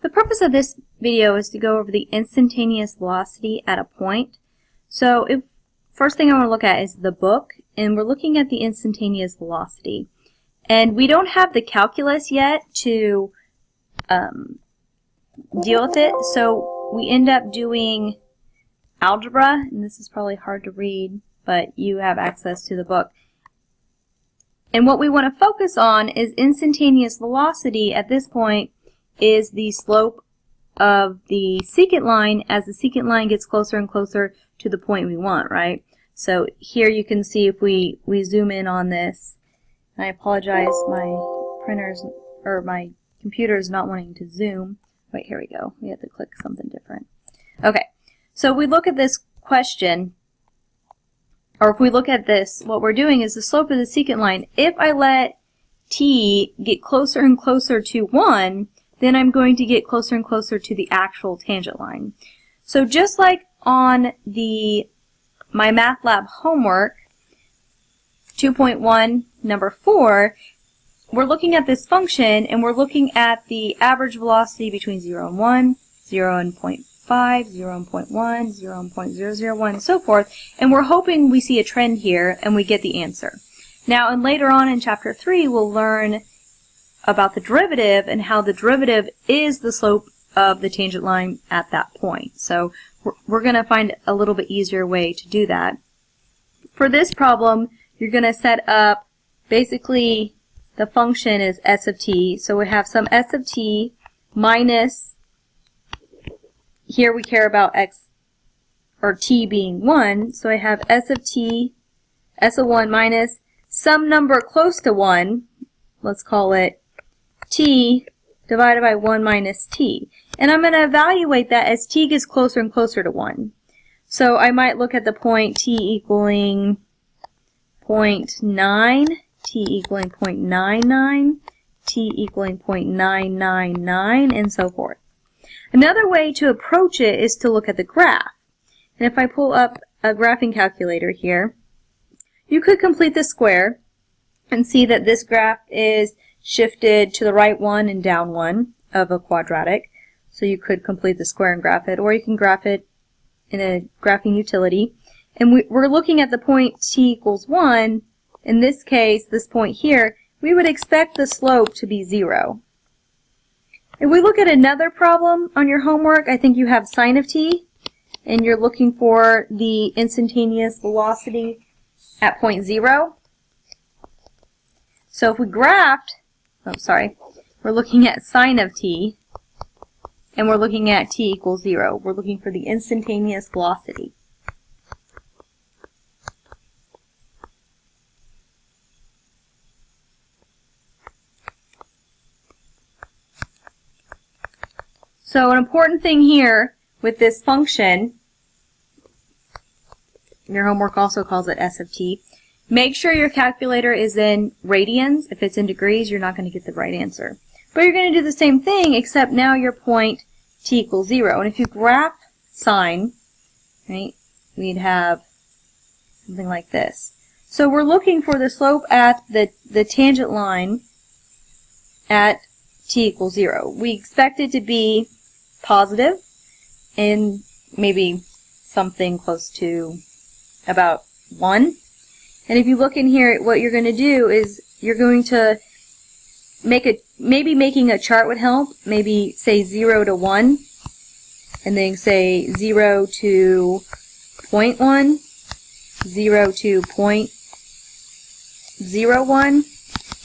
The purpose of this video is to go over the instantaneous velocity at a point. So first thing I want to look at is the book, and we're looking at the instantaneous velocity. And we don't have the calculus yet to deal with it, so we end up doing algebra, and this is probably hard to read, but you have access to the book. And what we want to focus on is instantaneous velocity at this point is the slope of the secant line as the secant line gets closer and closer to the point we want, right? So here you can see if we zoom in on this. I apologize, my computer is not wanting to zoom. Wait, here we go. We have to click something different. Okay, so we look at this question, or if we look at this, what we're doing is the slope of the secant line. If I let t get closer and closer to 1, then I'm going to get closer and closer to the actual tangent line. So just like on my math lab homework, 2.1, number 4, we're looking at this function, and we're looking at the average velocity between 0 and 1, 0 and 0.5, 0 and 0.1, 0 and 0.001, and so forth, and we're hoping we see a trend here and we get the answer. Now, and later on in chapter 3, we'll learn about the derivative and how the derivative is the slope of the tangent line at that point. So we're going to find a little bit easier way to do that. For this problem, you're going to set up basically the function is s of t. So we have some s of t minus, here we care about x or t being 1. So I have s of t, s of 1 minus some number close to 1. Let's call it t divided by 1 minus t. And I'm going to evaluate that as t gets closer and closer to 1. So I might look at the point t equaling 0.9, t equaling 0.99, t equaling 0.999, and so forth. Another way to approach it is to look at the graph. And if I pull up a graphing calculator here, you could complete the square and see that this graph is shifted to the right 1 and down 1 of a quadratic. So you could complete the square and graph it, or you can graph it in a graphing utility. And we're looking at the point t equals 1. In this case, this point here, we would expect the slope to be 0. If we look at another problem on your homework, I think you have sine of t, and you're looking for the instantaneous velocity at point 0. So if we graphed, we're looking at sine of t, and we're looking at t equals 0. We're looking for the instantaneous velocity. So an important thing here with this function, your homework also calls it s of t, make sure your calculator is in radians. If it's in degrees, you're not going to get the right answer. But you're going to do the same thing, except now your point t equals 0. And if you graph sine, right, we'd have something like this. So we're looking for the slope at the tangent line at t equals 0. We expect it to be positive and maybe something close to about 1. And if you look in here, what you're going to do is you're going to maybe making a chart would help. Maybe say 0 to 1, and then say 0 to 0.1, 0 to 0.01,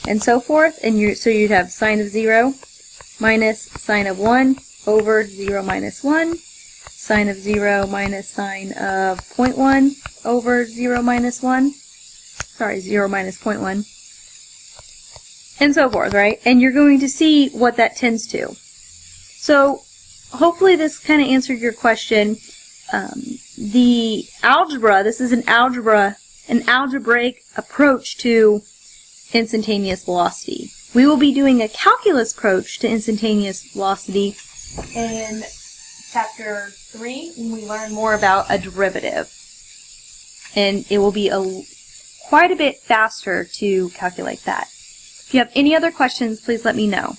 and so forth. And so you'd have sine of 0 minus sine of 1 over 0 minus 1, sine of 0 minus sine of 0.1 over 0 minus 1, 0 minus 0.1, and so forth, right? And you're going to see what that tends to. So hopefully this kind of answered your question. The algebra, this is an algebraic approach to instantaneous velocity. We will be doing a calculus approach to instantaneous velocity in chapter 3 when we learn more about a derivative. And it will be quite a bit faster to calculate that. If you have any other questions, please let me know.